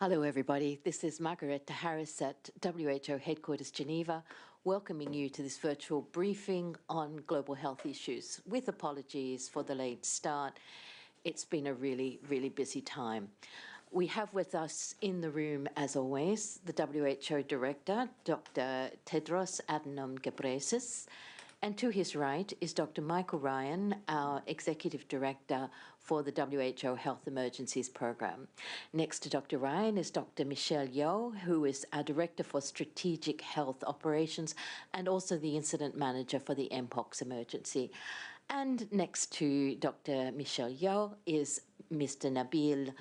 Hello, everybody. This is Margareta Harris at WHO Headquarters Geneva, welcoming you to this virtual briefing on global health issues. With apologies for the late start, it's been a really, really busy time. We have with us in the room, as always, the WHO Director, Dr. Tedros Adhanom Ghebreyesus, and to his right is Dr. Michael Ryan, our Executive Director for the WHO Health Emergencies Program. Next to Dr. Ryan is Dr. Michelle Yeoh, who is our Director for Strategic Health Operations and also the Incident Manager for the Mpox emergency. And next to Dr. Michelle Yeoh is Mr. Nabil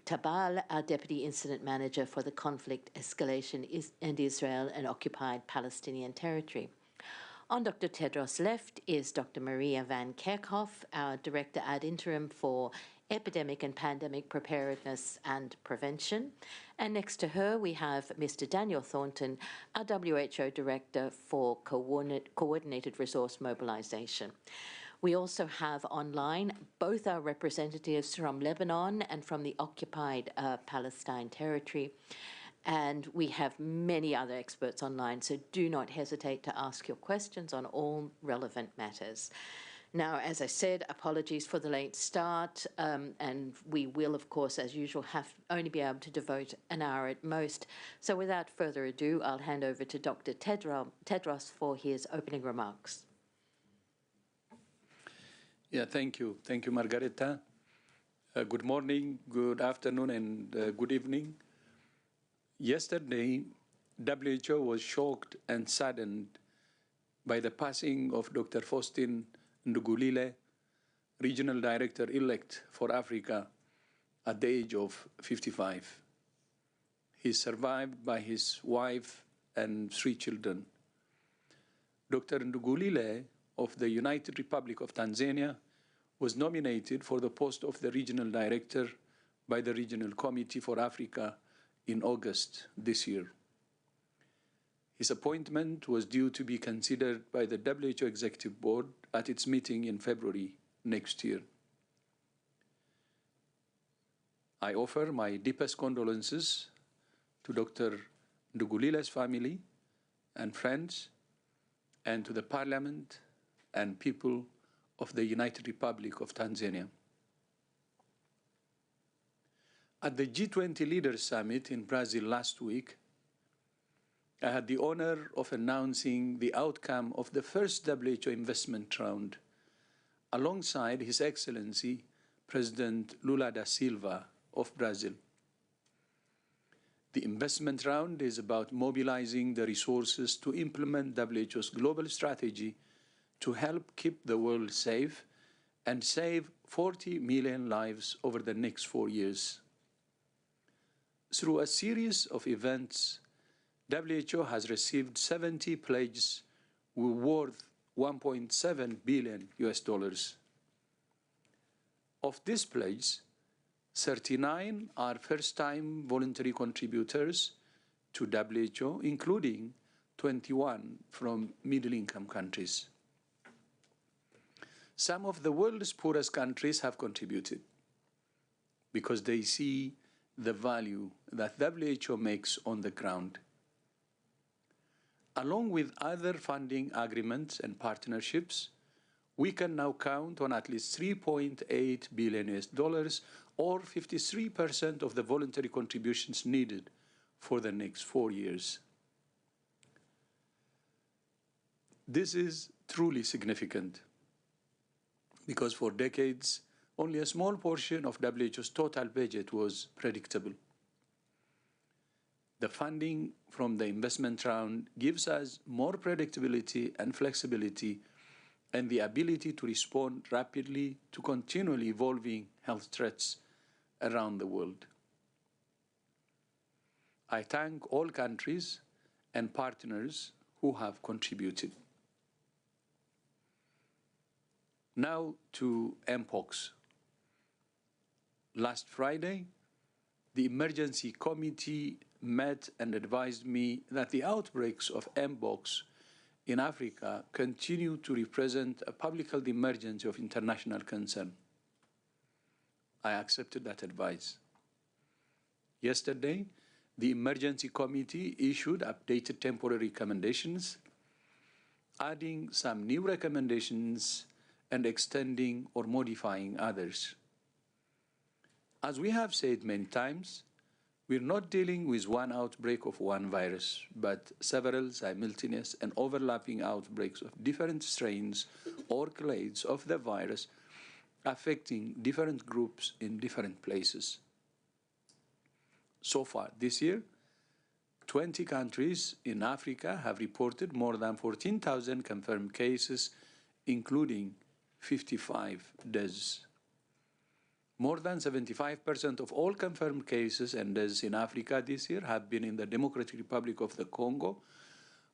Tabal, our Deputy Incident Manager for the Conflict Escalation in Israel and Occupied Palestinian Territory. On Dr. Tedros' left is Dr. Maria van Kerkhoff, our Director ad interim for Epidemic and Pandemic Preparedness and Prevention. And next to her, we have Mr. Daniel Thornton, our WHO Director for Coordinated Resource Mobilization. We also have online both our representatives from Lebanon and from the occupied Palestine territory. And we have many other experts online, so do not hesitate to ask your questions on all relevant matters. Now, as I said, apologies for the late start, and we will, of course, as usual, only be able to devote an hour at most. So without further ado, I'll hand over to Dr. Tedros for his opening remarks. Yeah, thank you. Thank you, Margareta. Good morning, good afternoon, and good evening. Yesterday, WHO was shocked and saddened by the passing of Dr. Faustin Ndugulile, Regional Director-elect for Africa, at the age of 55. He is survived by his wife and 3 children. Dr. Ndugulile of the United Republic of Tanzania was nominated for the post of the Regional Director by the Regional Committee for Africa in August this year. His appointment was due to be considered by the WHO Executive Board at its meeting in February next year. I offer my deepest condolences to Dr. Ndugulile's family and friends, and to the Parliament and people of the United Republic of Tanzania. At the G20 Leaders Summit in Brazil last week, I had the honor of announcing the outcome of the first WHO investment round, alongside His Excellency President Lula da Silva of Brazil. The investment round is about mobilizing the resources to implement WHO's global strategy to help keep the world safe and save 40 million lives over the next 4 years. Through a series of events, WHO has received 70 pledges worth $1.7 billion. Of these pledges, 39 are first-time voluntary contributors to WHO, including 21 from middle-income countries. Some of the world's poorest countries have contributed because they see the value that WHO makes on the ground. Along with other funding agreements and partnerships, we can now count on at least $3.8 billion, or 53% of the voluntary contributions needed for the next 4 years. This is truly significant, because for decades, only a small portion of WHO's total budget was predictable. The funding from the investment round gives us more predictability and flexibility, and the ability to respond rapidly to continually evolving health threats around the world. I thank all countries and partners who have contributed. Now to Mpox. Last Friday, the Emergency Committee met and advised me that the outbreaks of Mpox in Africa continue to represent a public health emergency of international concern. I accepted that advice. Yesterday, the Emergency Committee issued updated temporary recommendations, adding some new recommendations and extending or modifying others. As we have said many times, we're not dealing with one outbreak of one virus, but several simultaneous and overlapping outbreaks of different strains or clades of the virus affecting different groups in different places. So far this year, 20 countries in Africa have reported more than 14,000 confirmed cases, including 55 deaths. More than 75% of all confirmed cases and deaths in Africa this year have been in the Democratic Republic of the Congo,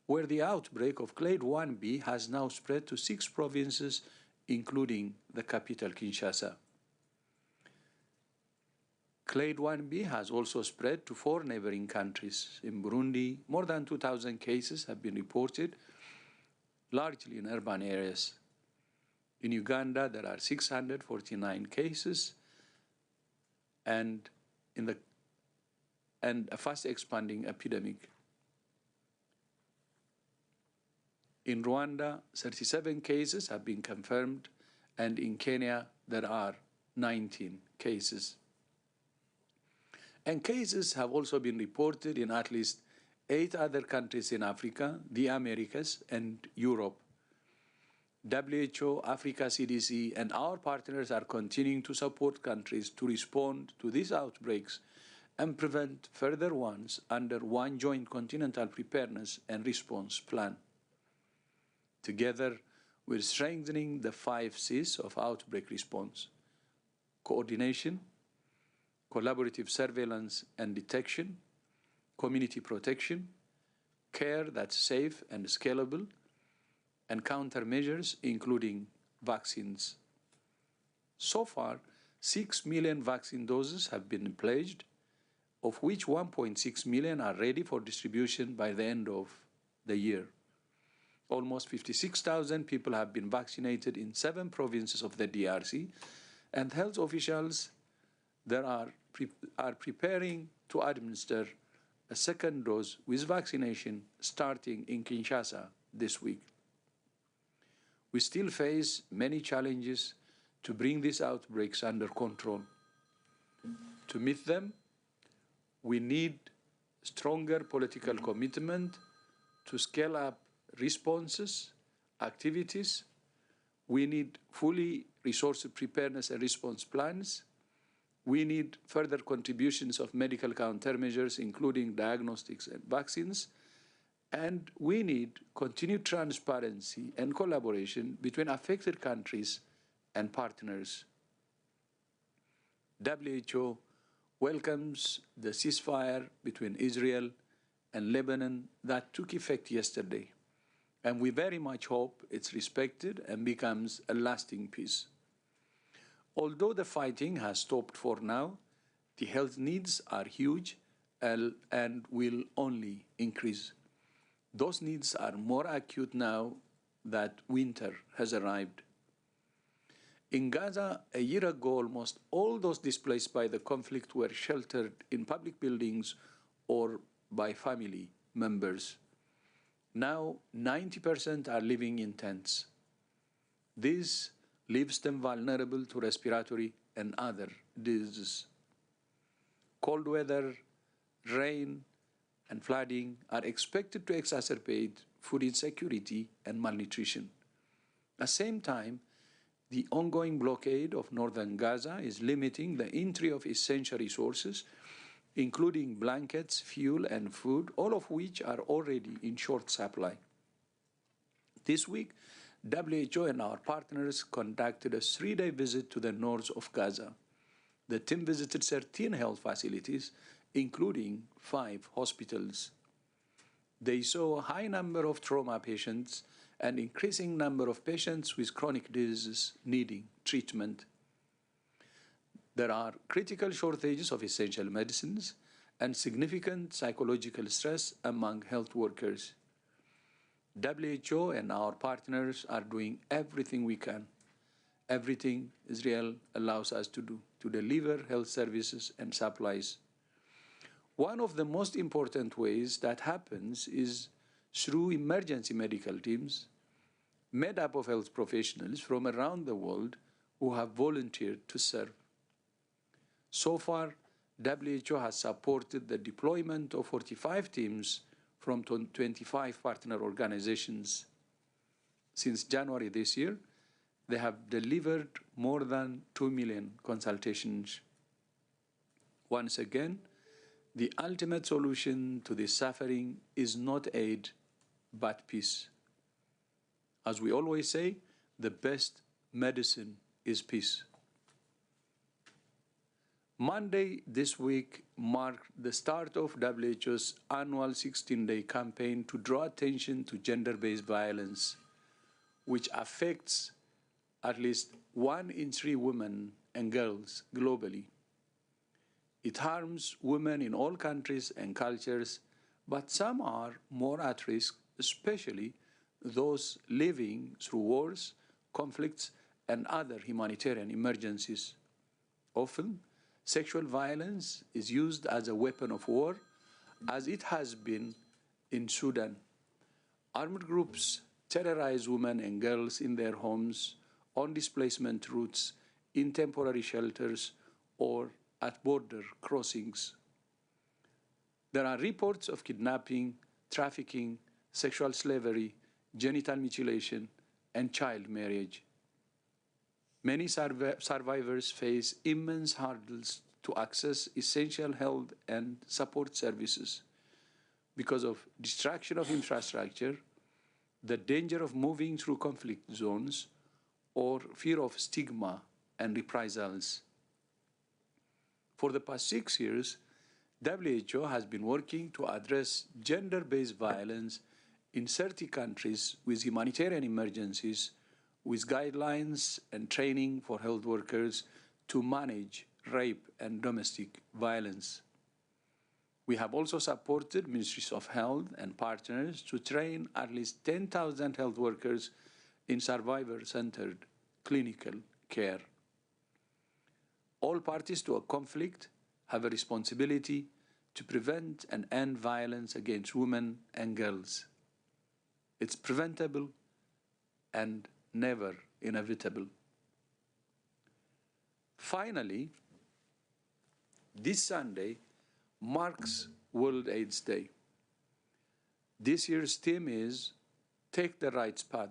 where the outbreak of Clade 1b has now spread to 6 provinces, including the capital Kinshasa. Clade 1b has also spread to 4 neighboring countries. In Burundi, more than 2,000 cases have been reported, largely in urban areas. In Uganda, there are 649 cases, and a fast expanding epidemic. In Rwanda, 37 cases have been confirmed, and in Kenya, there are 19 cases. And cases have also been reported in at least 8 other countries in Africa, the Americas, and Europe. WHO, Africa CDC, and our partners are continuing to support countries to respond to these outbreaks and prevent further ones under one joint continental preparedness and response plan. Together, we're strengthening the 5 C's of outbreak response: coordination, collaborative surveillance and detection, community protection, care that's safe and scalable, and countermeasures, including vaccines. So far, 6 million vaccine doses have been pledged, of which 1.6 million are ready for distribution by the end of the year. Almost 56,000 people have been vaccinated in 7 provinces of the DRC, and health officials there are preparing to administer a second dose with vaccination starting in Kinshasa this week. We still face many challenges to bring these outbreaks under control. To meet them, we need stronger political commitment to scale up responses, activities. We need fully resourced preparedness and response plans. We need further contributions of medical countermeasures, including diagnostics and vaccines. And we need continued transparency and collaboration between affected countries and partners. WHO welcomes the ceasefire between Israel and Lebanon that took effect yesterday, and we very much hope it's respected and becomes a lasting peace. Although the fighting has stopped for now, the health needs are huge and will only increase. Those needs are more acute now that winter has arrived. In Gaza, a year ago, almost all those displaced by the conflict were sheltered in public buildings or by family members. Now, 90% are living in tents. This leaves them vulnerable to respiratory and other diseases. Cold weather, rain, and flooding are expected to exacerbate food insecurity and malnutrition. At the same time, the ongoing blockade of northern Gaza is limiting the entry of essential resources, including blankets, fuel, and food, all of which are already in short supply. This week, WHO and our partners conducted a 3-day visit to the north of Gaza. The team visited 13 health facilities, including 5 hospitals. They saw a high number of trauma patients and increasing number of patients with chronic diseases needing treatment. There are critical shortages of essential medicines and significant psychological stress among health workers. WHO and our partners are doing everything we can, everything Israel allows us to do, to deliver health services and supplies. One of the most important ways that happens is through emergency medical teams made up of health professionals from around the world who have volunteered to serve. So far, WHO has supported the deployment of 45 teams from 25 partner organizations. Since January this year, they have delivered more than 2 million consultations. Once again, the ultimate solution to this suffering is not aid, but peace. As we always say, the best medicine is peace. Monday this week marked the start of WHO's annual 16-day campaign to draw attention to gender-based violence, which affects at least 1 in 3 women and girls globally. It harms women in all countries and cultures, but some are more at risk, especially those living through wars, conflicts, and other humanitarian emergencies. Often, sexual violence is used as a weapon of war, as it has been in Sudan. Armed groups terrorize women and girls in their homes, on displacement routes, in temporary shelters, or at border crossings. There are reports of kidnapping, trafficking, sexual slavery, genital mutilation, and child marriage. Many survivors face immense hurdles to access essential health and support services because of destruction of infrastructure, the danger of moving through conflict zones, or fear of stigma and reprisals. For the past 6 years, WHO has been working to address gender-based violence in 30 countries with humanitarian emergencies, with guidelines and training for health workers to manage rape and domestic violence. We have also supported ministries of health and partners to train at least 10,000 health workers in survivor-centered clinical care. All parties to a conflict have a responsibility to prevent and end violence against women and girls. It's preventable and never inevitable. Finally, this Sunday marks World AIDS Day. This year's theme is Take the Right Path,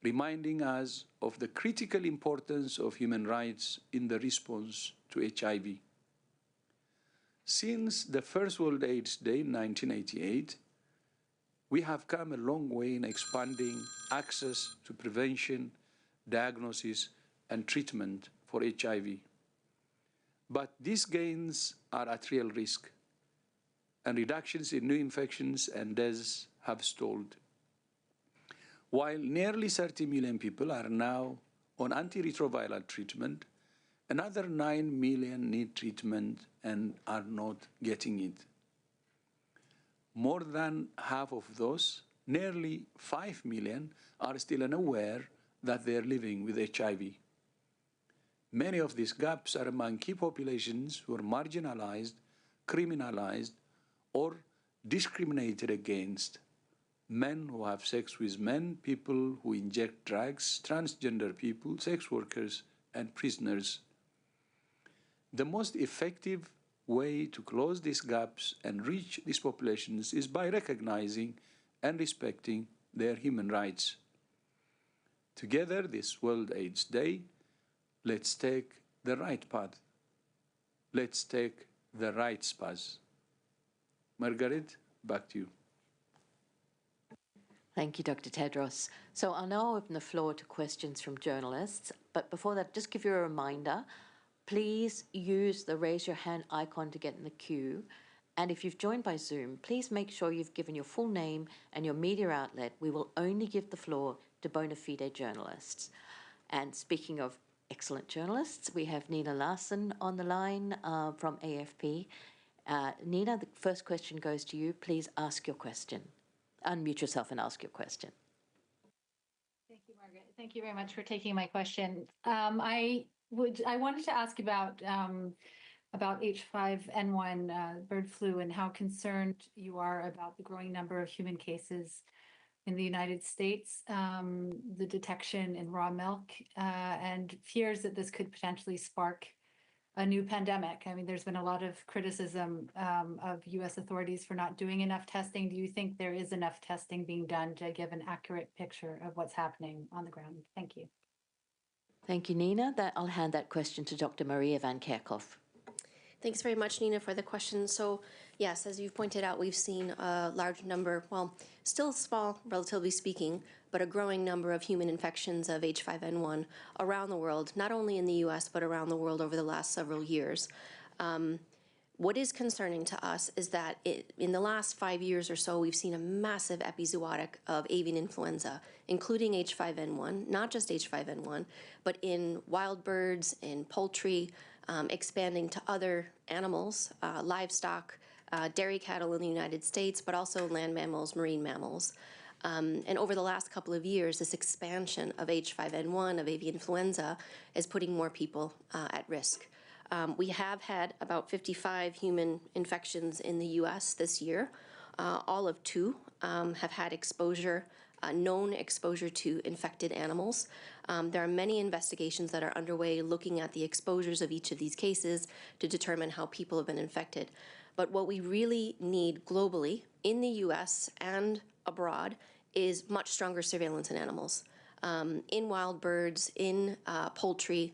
reminding us of the critical importance of human rights in the response to HIV. Since the first World AIDS Day in 1988, we have come a long way in expanding access to prevention, diagnosis, and treatment for HIV. But these gains are at real risk, and reductions in new infections and deaths have stalled. While nearly 30 million people are now on antiretroviral treatment, another 9 million need treatment and are not getting it. More than half of those, nearly 5 million, are still unaware that they are living with HIV. Many of these gaps are among key populations who are marginalized, criminalized, or discriminated against. Men who have sex with men, people who inject drugs, transgender people, sex workers, and prisoners. The most effective way to close these gaps and reach these populations is by recognizing and respecting their human rights. Together, this World AIDS Day, let's take the right path. Let's take the right path. Margaret, back to you. Thank you, Dr. Tedros. So I'll now open the floor to questions from journalists. But before that, just give you a reminder, please use the raise your hand icon to get in the queue. And if you've joined by Zoom, please make sure you've given your full name and your media outlet. We will only give the floor to bona fide journalists. And speaking of excellent journalists, we have Nina Larson on the line from AFP. Nina, the first question goes to you. Please ask your question. Unmute yourself and ask your question. Thank you, Margaret. Thank you very much for taking my question. I wanted to ask about about H5N1 bird flu and how concerned you are about the growing number of human cases in the United States, the detection in raw milk, and fears that this could potentially spark a new pandemic. I mean, there's been a lot of criticism of U.S. authorities for not doing enough testing. Do you think there is enough testing being done to give an accurate picture of what's happening on the ground? Thank you. Thank you, Nina. I'll hand that question to Dr. Maria van Kerkhoff. Thanks very much, Nina, for the question. So, yes, as you've pointed out, we've seen a large number, well, still small, relatively speaking, but a growing number of human infections of H5N1 around the world, not only in the U.S., but around the world over the last several years. What is concerning to us is that in the last 5 years or so, we've seen a massive epizootic of avian influenza, including H5N1, not just H5N1, but in wild birds, in poultry, expanding to other animals, livestock, dairy cattle in the United States, but also land mammals, marine mammals. And over the last couple of years, this expansion of H5N1, of avian influenza, is putting more people at risk. We have had about 55 human infections in the U.S. this year. All of 2 have had exposure, known exposure to infected animals. There are many investigations that are underway looking at the exposures of each of these cases to determine how people have been infected. But what we really need globally, in the U.S. and abroad, is much stronger surveillance in animals. In wild birds, in poultry,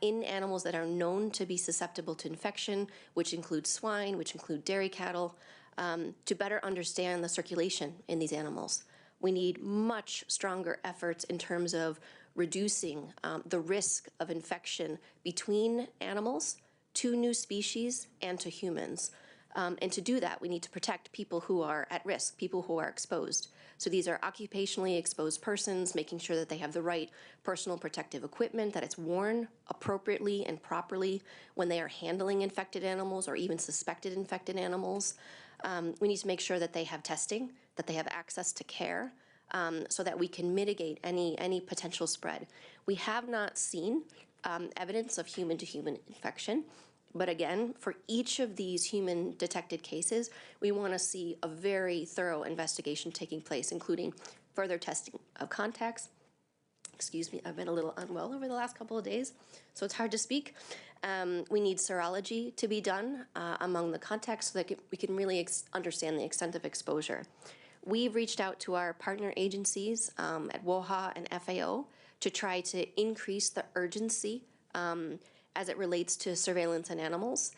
in animals that are known to be susceptible to infection, which include swine, which include dairy cattle, to better understand the circulation in these animals. We need much stronger efforts in terms of reducing the risk of infection between animals, to new species, and to humans. And to do that, we need to protect people who are at risk, people who are exposed. So these are occupationally exposed persons, making sure that they have the right personal protective equipment, that it's worn appropriately and properly when they are handling infected animals or even suspected infected animals. We need to make sure that they have testing, that they have access to care, so that we can mitigate any potential spread. We have not seen evidence of human-to-human infection. But again, for each of these human detected cases, we want to see a very thorough investigation taking place, including further testing of contacts. Excuse me, I've been a little unwell over the last couple of days, so it's hard to speak. We need serology to be done among the contacts so that we can really understand the extent of exposure. We've reached out to our partner agencies at WOHA and FAO to try to increase the urgency as it relates to surveillance in animals,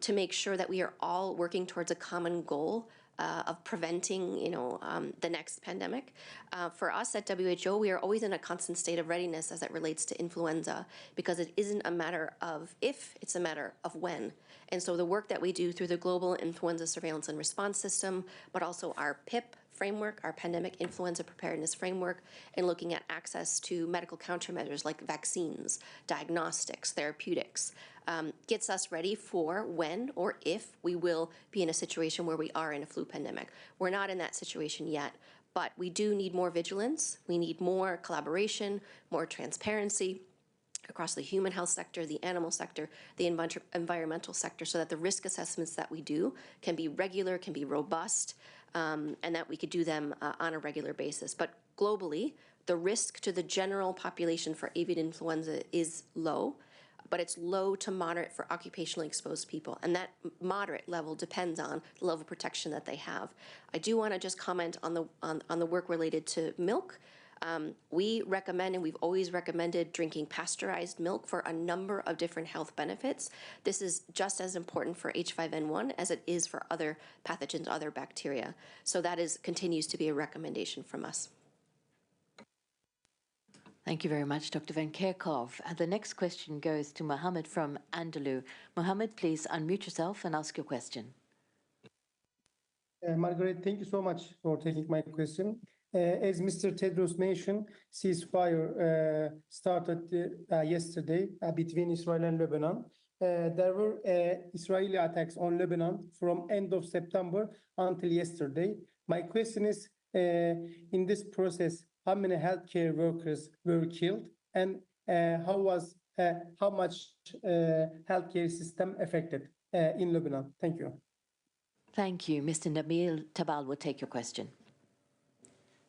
to make sure that we are all working towards a common goal of preventing, the next pandemic. For us at WHO, we are always in a constant state of readiness as it relates to influenza, because it isn't a matter of if, it's a matter of when. And so the work that we do through the Global Influenza Surveillance and Response System, but also our PIP framework, our Pandemic Influenza Preparedness Framework, and looking at access to medical countermeasures like vaccines, diagnostics, therapeutics, gets us ready for when or if we will be in a situation where we are in a flu pandemic. We're not in that situation yet, but we do need more vigilance. We need more collaboration, more transparency across the human health sector, the animal sector, the environmental sector, so that the risk assessments that we do can be regular, can be robust, and that we could do them on a regular basis. But globally, the risk to the general population for avian influenza is low, but it's low to moderate for occupationally exposed people. And that moderate level depends on the level of protection that they have. I do want to just comment on the work related to milk. We recommend, and we've always recommended, drinking pasteurized milk for a number of different health benefits. This is just as important for H5N1 as it is for other pathogens, other bacteria. So that continues to be a recommendation from us. Thank you very much, Dr. Van Kerkhoff. The next question goes to Mohammed from Andalou. Mohammed, please unmute yourself and ask your question. Margaret, thank you so much for taking my question. As Mr. Tedros mentioned, ceasefire started yesterday between Israel and Lebanon. There were Israeli attacks on Lebanon from end of September until yesterday. My question is, in this process, how many healthcare workers were killed, and how was how much healthcare system affected in Lebanon? Thank you. Thank you. Mr. Nabil Tabal will take your question.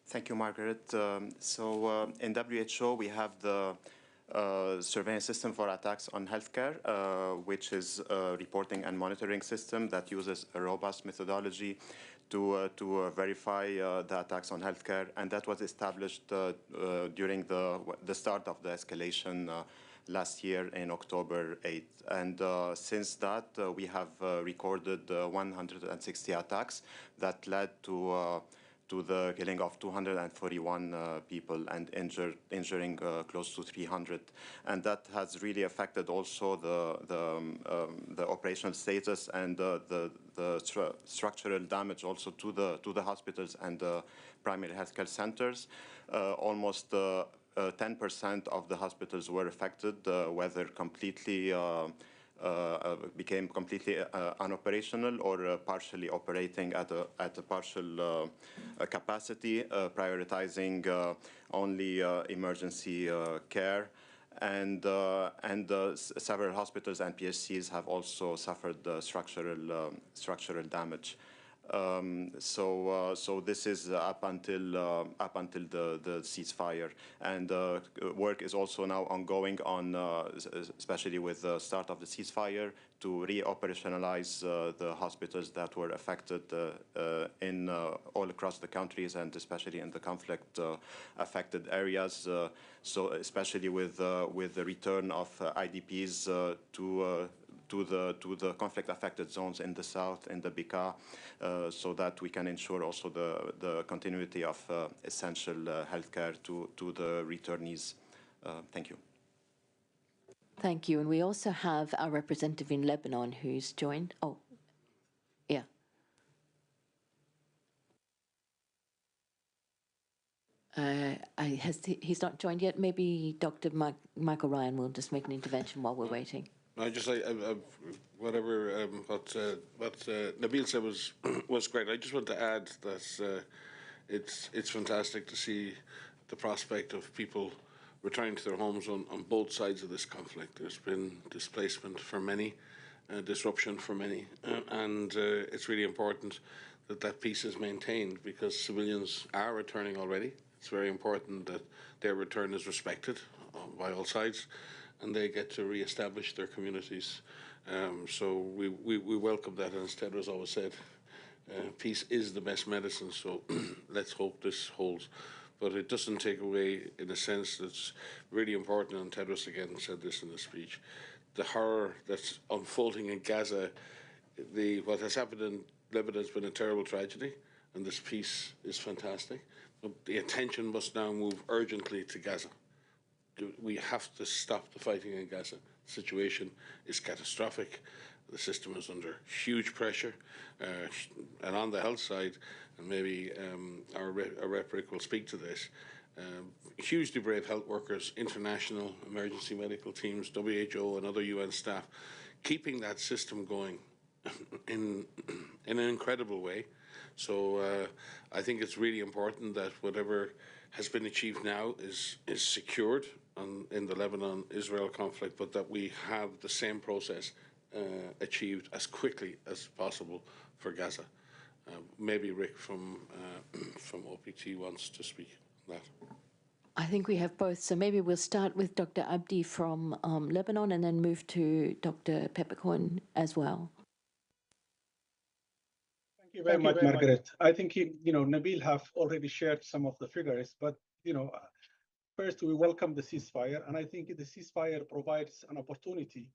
Thank you, Margaret. In WHO, we have the surveillance system for attacks on healthcare, which is a reporting and monitoring system that uses a robust methodology to verify the attacks on healthcare, and that was established during the start of the escalation last year in October 8th. And since that, we have recorded 160 attacks that led to the killing of 241 people and injuring close to 300. And that has really affected also the operational status and the structural damage also to the hospitals and the primary healthcare centers. Almost 10% of the hospitals were affected, whether completely became completely unoperational or partially operating at a partial capacity, prioritizing only emergency care. And several hospitals and PSCs have also suffered structural damage. So this is up until the ceasefire, and work is also now ongoing on, especially with the start of the ceasefire, to re-operationalize the hospitals that were affected in all across the countries, and especially in the conflict affected areas. So especially with the return of IDPs to the conflict-affected zones in the south, in the Bekaa, so that we can ensure also the continuity of essential healthcare to the returnees. Thank you. Thank you. And we also have our representative in Lebanon who's joined. Oh, yeah. He's not joined yet. Maybe Dr. Michael Ryan will just make an intervention while we're waiting. I just whatever what Nabil said was great. I just want to add that it's fantastic to see the prospect of people returning to their homes on both sides of this conflict. There's been displacement for many, disruption for many, and it's really important that peace is maintained, because civilians are returning already. It's very important that their return is respected by all sides, and they get to re-establish their communities. So we welcome that, and as Tedros always said, peace is the best medicine, so let's hope this holds. But it doesn't take away, in a sense, that's really important, and Tedros again said this in the speech, the horror that's unfolding in Gaza. What has happened in Lebanon has been a terrible tragedy, and this peace is fantastic. But the attention must now move urgently to Gaza. We have to stop the fighting in Gaza. The situation is catastrophic. The system is under huge pressure, and on the health side, and maybe our Rep Rick will speak to this, hugely brave health workers, international emergency medical teams, WHO and other UN staff, keeping that system going in an incredible way. So I think it's really important that whatever has been achieved now is secured in the Lebanon-Israel conflict, but that we have the same process achieved as quickly as possible for Gaza. Maybe Rick from OPT wants to speak on that. I think we have both. So maybe we'll start with Dr. Abdi from Lebanon and then move to Dr. Peppercorn as well. Thank you very much, Margaret. I think, Nabil have already shared some of the figures, but, first we welcome the ceasefire, and I think the ceasefire provides an opportunity,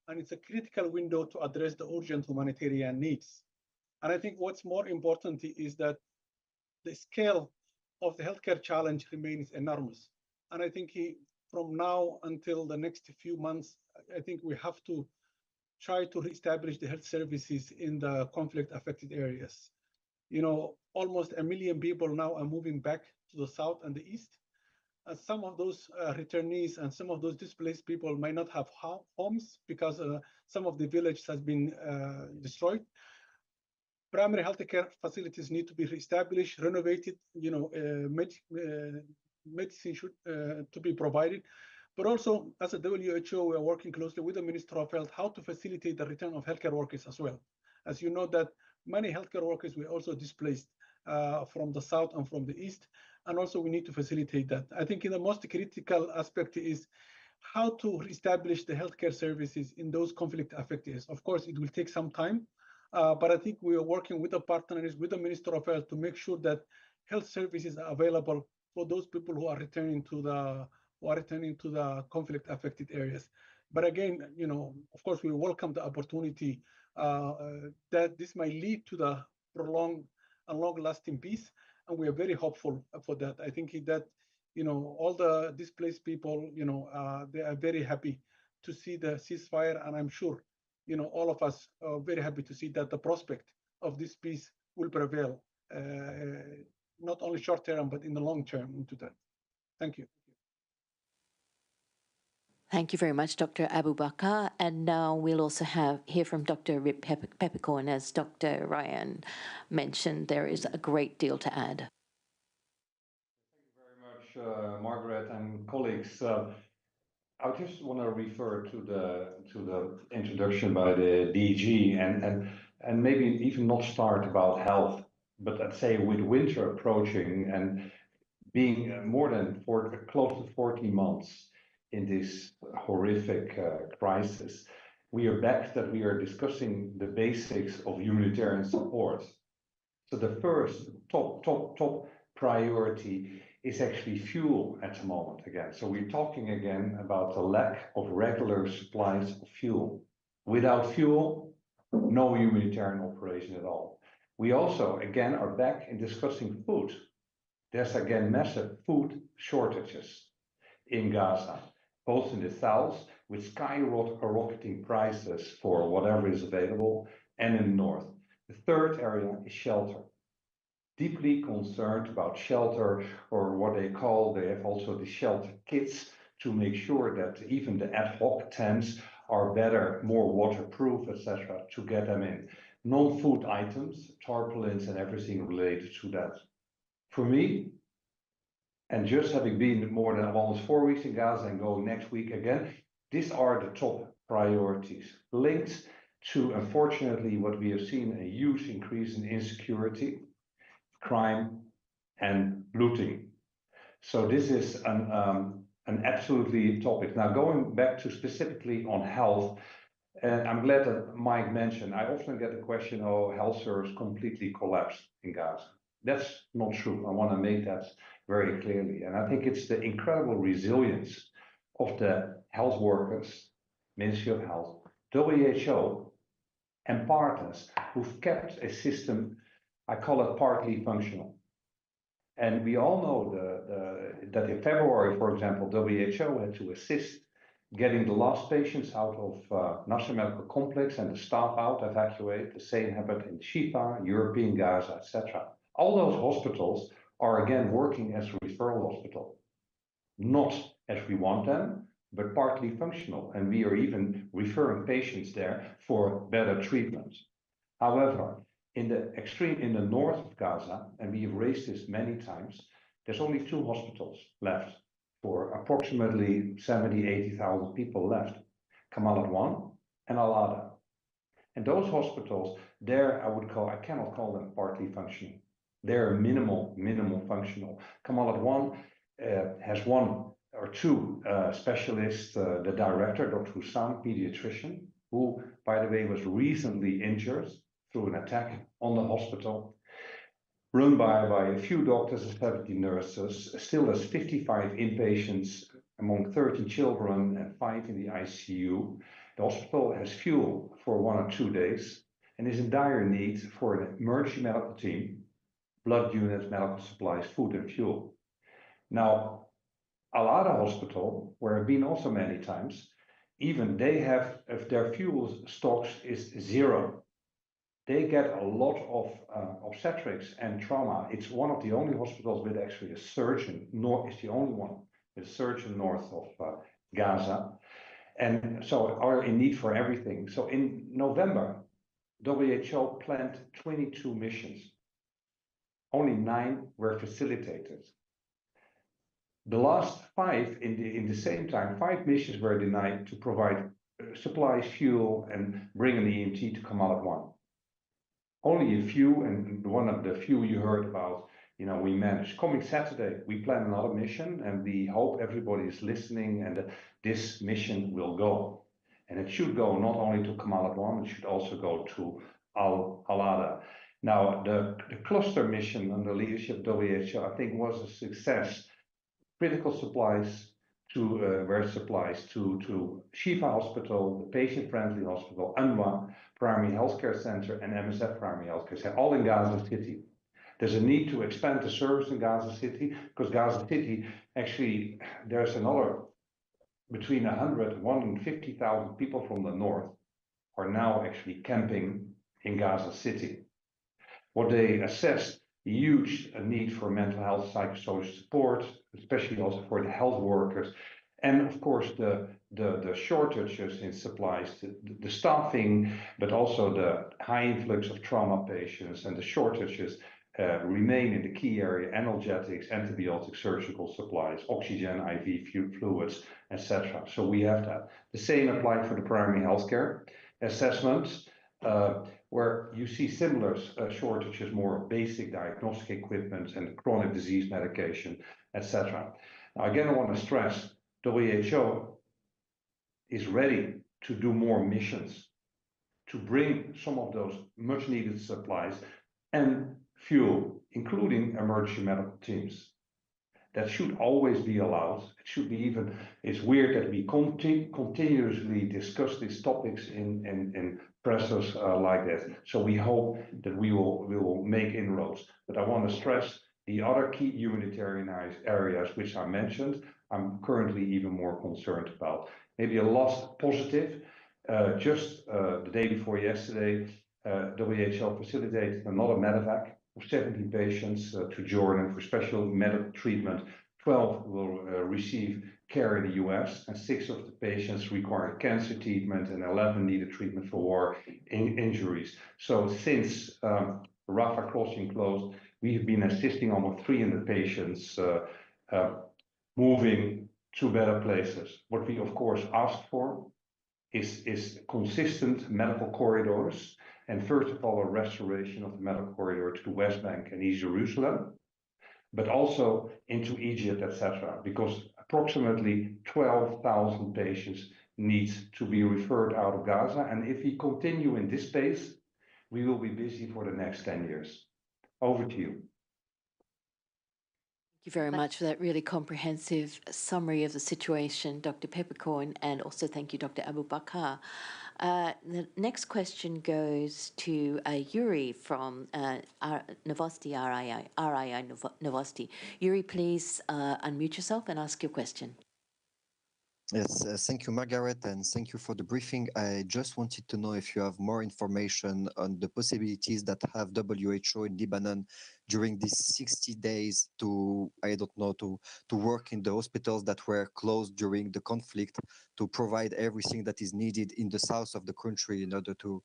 and it's a critical window to address the urgent humanitarian needs. And I think what's more important is that the scale of the healthcare challenge remains enormous. And I think from now until the next few months, I think we have to try to reestablish the health services in the conflict-affected areas. Almost 1 million people now are moving back to the south and the east. Some of those returnees and some of those displaced people might not have homes because some of the village has been destroyed. Primary healthcare facilities need to be reestablished, renovated. Medicine should to be provided. But also, as a WHO, we are working closely with the Ministry of Health how to facilitate the return of healthcare workers as well. As you know that many healthcare workers were also displaced from the south and from the east, and also we need to facilitate that. I think the most critical aspect is how to reestablish the healthcare services in those conflict-affected areas. Of course, it will take some time, but I think we are working with the partners, with the Minister of Health, to make sure that health services are available for those people who are returning to the conflict-affected areas. But again, of course, we welcome the opportunity that this might lead to the prolonged and long-lasting peace, and we are very hopeful for that. I think that all the displaced people, they are very happy to see the ceasefire, and I'm sure, all of us are very happy to see that the prospect of this peace will prevail, not only short term, but in the long term into that. Thank you. Thank you very much, Dr. Abu Bakr. And now we'll also hear from Dr. Rip Peppercorn. As Dr. Ryan mentioned, there is a great deal to add. Thank you very much, Margaret and colleagues. I just want to refer to the introduction by the DG and maybe even not start about health, but I'd say with winter approaching and being more than close to 14 months in this horrific crisis, we are back that we are discussing the basics of humanitarian support. So the first top priority is actually fuel at the moment again. So we're talking again about the lack of regular supplies of fuel. Without fuel, no humanitarian operation at all. We also again are back in discussing food. There's again massive food shortages in Gaza, both in the south with skyrocketing prices for whatever is available, and in the north. The third area is shelter. Deeply concerned about shelter, or what they have also the shelter kits to make sure that even the ad hoc tents are better, more waterproof, etc., to get them in. Non-food items, tarpaulins and everything related to that. For me, and just having been more than almost 4 weeks in Gaza and going next week again, these are the top priorities, linked to, unfortunately, what we have seen, a huge increase in insecurity, crime and looting. So this is an absolutely topic. Now going back to specifically on health, and I'm glad that Mike mentioned, I often get the question, oh, health service completely collapsed in Gaza. That's not true. I want to make that very clearly. And I think it's the incredible resilience of the health workers, Ministry of Health, WHO, and partners who've kept a system, I call it partly functional. And we all know that in February, for example, WHO had to assist getting the last patients out of National Medical Complex and the staff out, evacuate. The same happened in Shifa, European Gaza, etc. All those hospitals are again working as a referral hospital, not as we want them, but partly functional. And we are even referring patients there for better treatment. However, in the north of Gaza, and we have raised this many times, there's only 2 hospitals left for approximately 70,000, 80,000 people left. Kamal Adwan and Al-Ada. And those hospitals, there I cannot call them partly functional. They're minimal functional. Kamal Adwan has 1 or 2 specialists, the director, Dr. Hussam, pediatrician, who, by the way, was recently injured through an attack on the hospital, run by a few doctors and 70 nurses, still has 55 inpatients among 30 children and 5 in the ICU. The hospital has fuel for 1 or 2 days and is in dire need for an emergency medical team, blood units, medical supplies, food and fuel. Now, Al-Ada Hospital, where I've been also many times, even they have, if their fuel stocks is 0. They get a lot of obstetrics and trauma. It's one of the only hospitals with actually a surgeon, it's the only one with a surgeon north of Gaza. And so are in need for everything. So in November, WHO planned 22 missions. Only 9 were facilitated. The last 5 in the same time, 5 missions were denied to provide supplies, fuel, and bring an EMT to Canal 1. Only a few, and one of the few you heard about, we managed. Coming Saturday, we plan another mission, and we hope everybody is listening and that this mission will go. And it should go not only to Canal 1, it should also go to Al-Ada. Now, the cluster mission under leadership of WHO, I think, was a success. Critical supplies to Shifa Hospital, the patient-friendly hospital, UNRWA Primary Healthcare Center, and MSF Primary Healthcare Center, all in Gaza City. There's a need to expand the service in Gaza City, because Gaza City, actually, there's another between 100 and 150,000 people from the north are now actually camping in Gaza City. What they assessed, a huge need for mental health, psychosocial support, especially also for the health workers, and of course the shortages in supplies, the staffing, but also the high influx of trauma patients and the shortages remain in the key area: analgesics, antibiotics, surgical supplies, oxygen, IV fluids, etc. So we have that. The same applied for the primary healthcare assessments, where you see similar shortages, more basic diagnostic equipment and chronic disease medication, etc. Now, again, I want to stress, WHO is ready to do more missions to bring some of those much needed supplies and fuel, including emergency medical teams. That should always be allowed. It should be even, it's weird that we continuously discuss these topics in presses like this. So we hope that we will make inroads. But I want to stress the other key humanitarian areas which I mentioned, I'm currently even more concerned about. Maybe a last positive, just the day before yesterday, WHO facilitated another medevac of 17 patients to Jordan for special medical treatment. 12 will receive care in the US, and 6 of the patients required cancer treatment, and 11 needed treatment for war injuries. So since Rafah crossing closed, we have been assisting almost 300 patients moving to better places. What we of course asked for is consistent medical corridors, and first of all, a restoration of the medical corridor to the West Bank and East Jerusalem, but also into Egypt, etc., because approximately 12,000 patients need to be referred out of Gaza. And if we continue in this pace, we will be busy for the next 10 years. Over to you. Thank you very much for that really comprehensive summary of the situation, Dr. Peppercorn, and also thank you, Dr. Abu Bakr. The next question goes to Yuri from Novosti, RII Novosti. Yuri, please unmute yourself and ask your question. Yes, thank you, Margaret, and thank you for the briefing. I just wanted to know if you have more information on the possibilities that have WHO in Lebanon during these 60 days to, I don't know, to work in the hospitals that were closed during the conflict, to provide everything that is needed in the south of the country in order to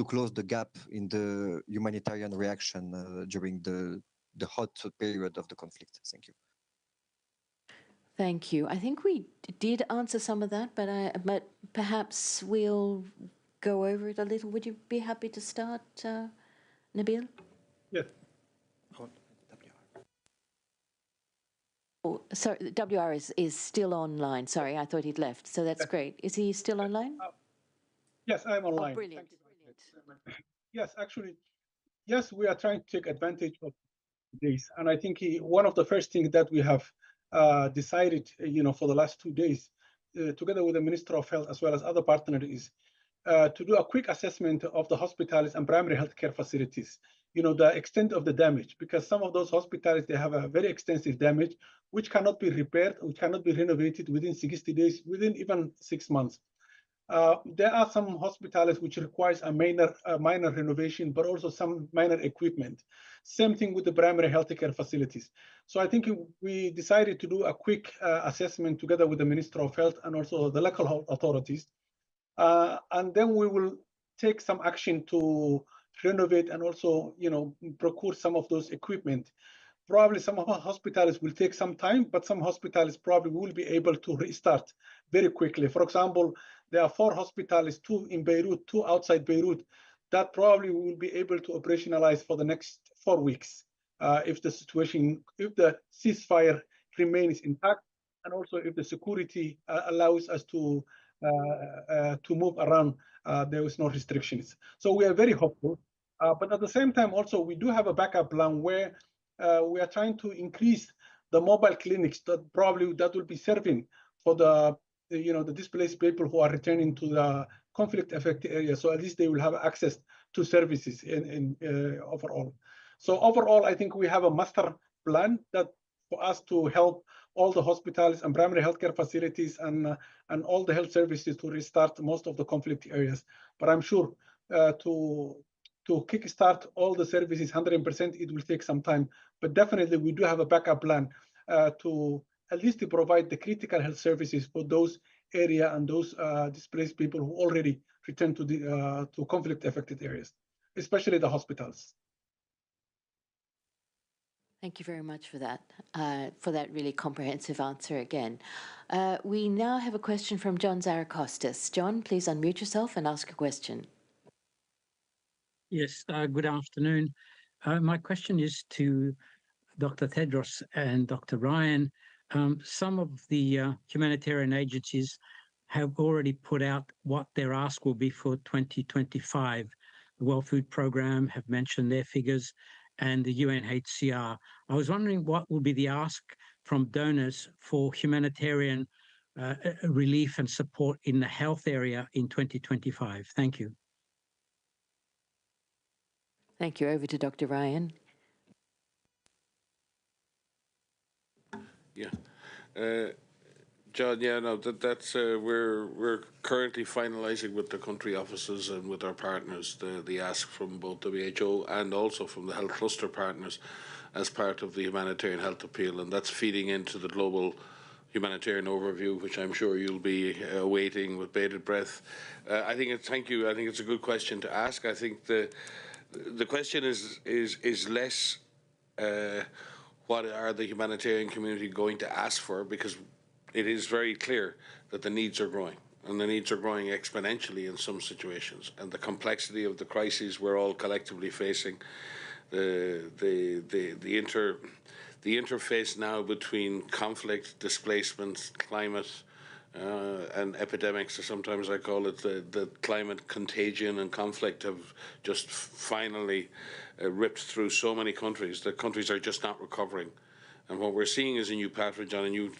close the gap in the humanitarian reaction during the hot period of the conflict. Thank you. Thank you. I think we did answer some of that, but perhaps we'll go over it a little. Would you be happy to start, Nabil? Yes. Oh, sorry, the WR is still online. Sorry, I thought he'd left. So that's great. Is he still online? Yes, I'm online. Oh, brilliant. Yes, actually, yes, we are trying to take advantage of this. And I think one of the first things that we have decided, for the last 2 days, together with the Minister of Health as well as other partners, is to do a quick assessment of the hospitals and primary healthcare facilities, the extent of the damage, because some of those hospitals, they have a very extensive damage, which cannot be repaired, which cannot be renovated within 60 days, within even 6 months. There are some hospitals which requires a minor renovation, but also some minor equipment. Same thing with the primary healthcare facilities. So I think we decided to do a quick assessment together with the Minister of Health and also the local health authorities. And then we will take some action to renovate and also, procure some of those equipment. probably some of our hospitals will take some time, but some hospitals probably will be able to restart very quickly. For example, there are 4 hospitals, 2 in Beirut, 2 outside Beirut, that probably will be able to operationalize for the next 4 weeks if the situation, if the ceasefire remains intact, and also if the security allows us to move around, there is no restrictions. So we are very hopeful. But at the same time, also, we do have a backup plan where we are trying to increase the mobile clinics that will be serving for the displaced people who are returning to the conflict-affected areas. So at least they will have access to services in overall. So overall, I think we have a master plan that for us to help all the hospitals and primary healthcare facilities and all the health services to restart most of the conflict areas. But I'm sure to kickstart all the services 100%, it will take some time. But definitely, we do have a backup plan to at least to provide the critical health services for those area and those displaced people who already returned to the to conflict-affected areas, especially the hospitals. Thank you very much for that really comprehensive answer again. We now have a question from John Zarakostas. John, please unmute yourself and ask a question. Yes, good afternoon. My question is to Dr. Tedros and Dr. Ryan. Some of the humanitarian agencies have already put out what their ask will be for 2025. The World Food Programme have mentioned their figures, and the UNHCR. I was wondering what will be the ask from donors for humanitarian relief and support in the health area in 2025. Thank you. Thank you. Over to Dr. Ryan. Yeah. John, yeah, no, that's we're currently finalising with the country offices and with our partners the ask from both WHO and also from the health cluster partners as part of the humanitarian health appeal, and that's feeding into the global humanitarian overview, which I'm sure you'll be awaiting with bated breath. Thank you. I think it's a good question to ask. I think the question is less what are the humanitarian community going to ask for, because it is very clear that the needs are growing, and the needs are growing exponentially in some situations. And the complexity of the crises we're all collectively facing, the interface now between conflict, displacement, climate, and epidemics, or sometimes I call it the climate contagion and conflict, have just finally ripped through so many countries. The countries are just not recovering. And what we're seeing is a new pattern, John, and you've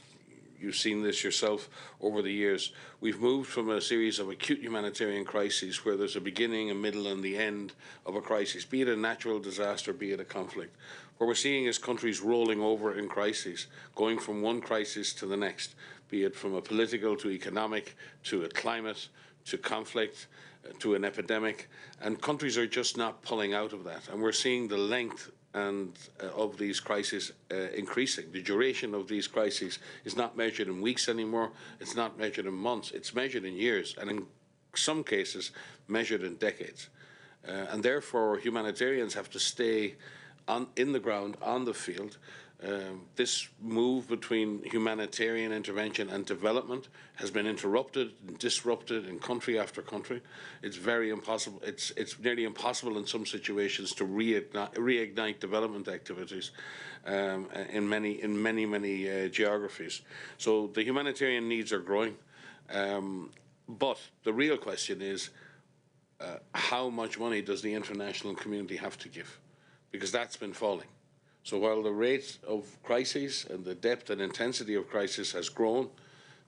seen this yourself over the years. We've moved from a series of acute humanitarian crises where there's a beginning, a middle, and the end of a crisis, be it a natural disaster, be it a conflict. What we're seeing is countries rolling over in crises, going from one crisis to the next, be it from a political to economic to a climate to conflict to an epidemic, and countries are just not pulling out of that. And we're seeing the length of these crises increasing. The duration of these crises is not measured in weeks anymore. It's not measured in months. It's measured in years, and in some cases measured in decades. And therefore, humanitarians have to stay in the ground, on the field. This move between humanitarian intervention and development has been interrupted and disrupted in country after country. It's very impossible. It's nearly impossible in some situations to reignite development activities in many geographies. So the humanitarian needs are growing, but the real question is how much money does the international community have to give? Because that's been falling. So while the rate of crises and the depth and intensity of crisis has grown,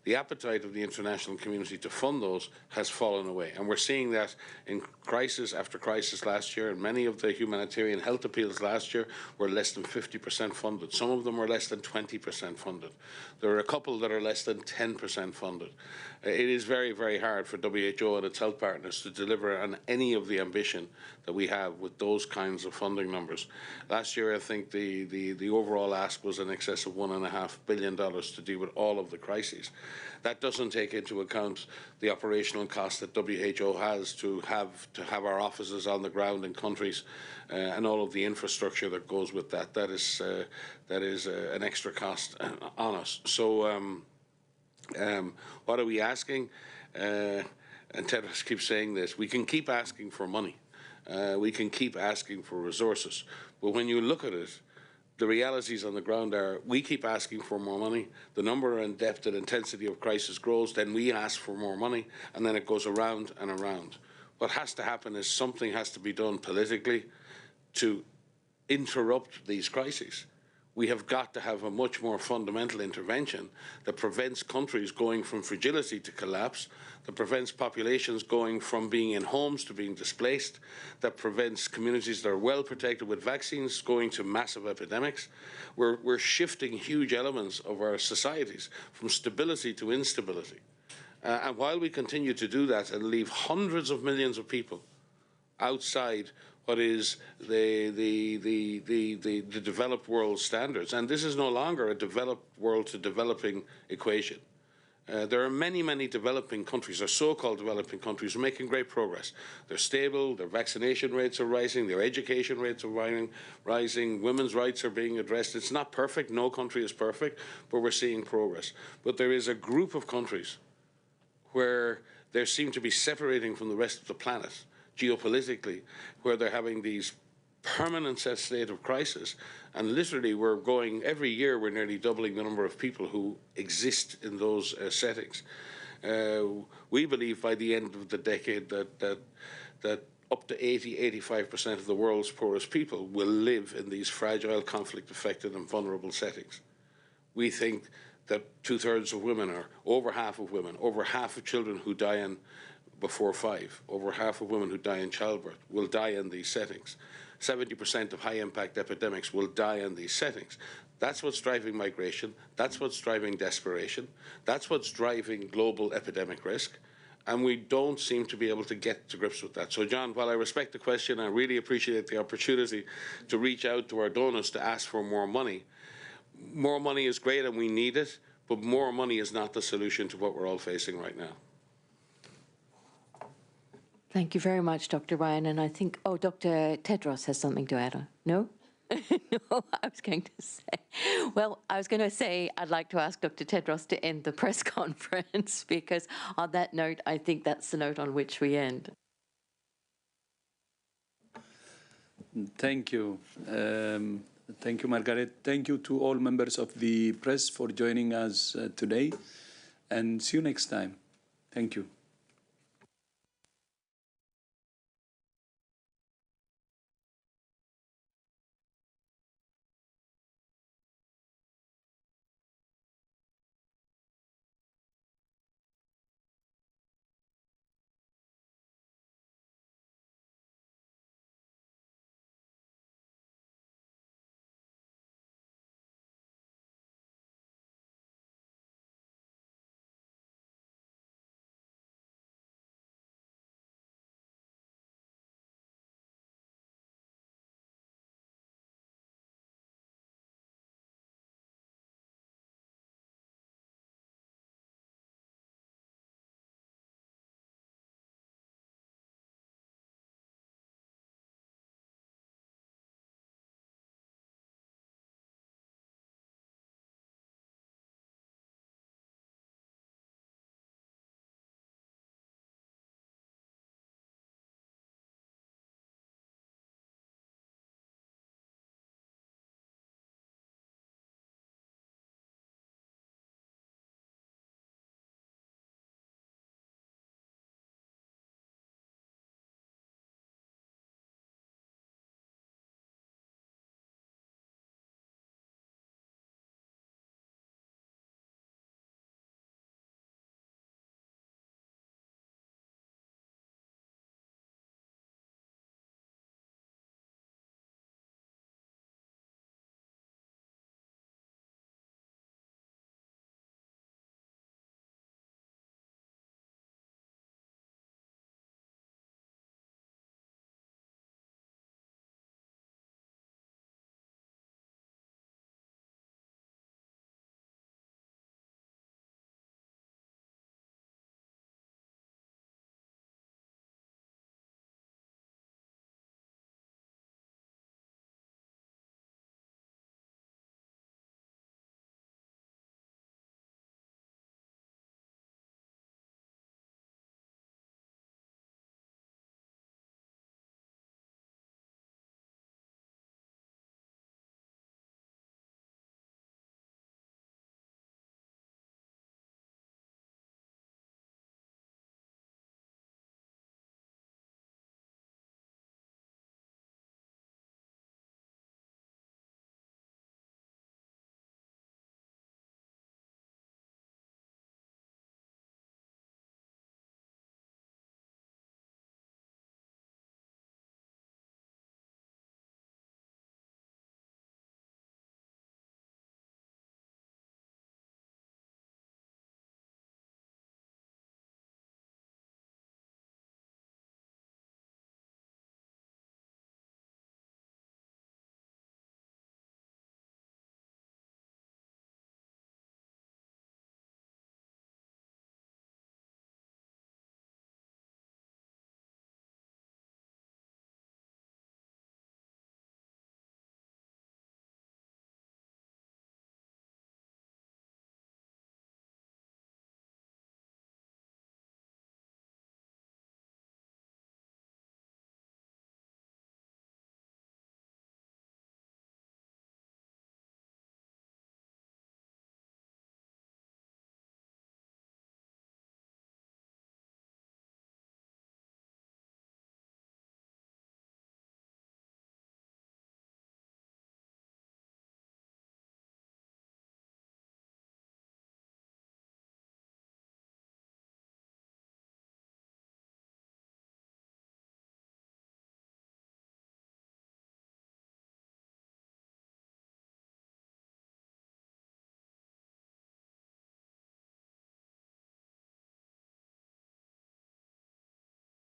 the appetite of the international community to fund those has fallen away. And we're seeing that in crisis after crisis last year, and many of the humanitarian health appeals last year were less than 50% funded. Some of them were less than 20% funded. There are a couple that are less than 10% funded. It is very, very hard for WHO and its health partners to deliver on any of the ambition that we have with those kinds of funding numbers. Last year, I think the overall ask was in excess of $1.5 billion to deal with all of the crises. That doesn't take into account the operational cost that WHO has to have our offices on the ground in countries and all of the infrastructure that goes with that. That is an extra cost on us. So what are we asking? And Tedros keeps saying this, we can keep asking for money. We can keep asking for resources. But when you look at it, the realities on the ground are we keep asking for more money, the number and depth and intensity of crisis grows, then we ask for more money, and then it goes around and around. What has to happen is something has to be done politically to interrupt these crises. We have got to have a much more fundamental intervention that prevents countries going from fragility to collapse, that prevents populations going from being in homes to being displaced, that prevents communities that are well protected with vaccines going to massive epidemics. We're shifting huge elements of our societies from stability to instability. And while we continue to do that and leave hundreds of millions of people outside what is the developed world standards. And this is no longer a developed world to developing equation. There are many, many developing countries, or so-called developing countries, who are making great progress. They're stable, their vaccination rates are rising, their education rates are rising, women's rights are being addressed. It's not perfect, no country is perfect, but we're seeing progress. But there is a group of countries where they seem to be separating from the rest of the planet geopolitically, where they're having these permanent state of crisis, and literally we're going, every year we're nearly doubling the number of people who exist in those settings. We believe by the end of the decade that up to 80–85% of the world's poorest people will live in these fragile, conflict-affected and vulnerable settings. We think that 2/3 of women, or over half of women, over half of children who die in before 5, over half of women who die in childbirth will die in these settings. 70% of high-impact epidemics will die in these settings. That's what's driving migration. That's what's driving desperation. That's what's driving global epidemic risk. And we don't seem to be able to get to grips with that. So, John, while I respect the question, I really appreciate the opportunity to reach out to our donors to ask for more money. More money is great and we need it, but more money is not the solution to what we're all facing right now. Thank you very much, Dr. Ryan. And I think, Dr. Tedros has something to add. No? No, I was going to say I'd like to ask Dr. Tedros to end the press conference, because on that note, I think that's the note on which we end. Thank you. Thank you, Margaret. Thank you to all members of the press for joining us today, and see you next time. Thank you.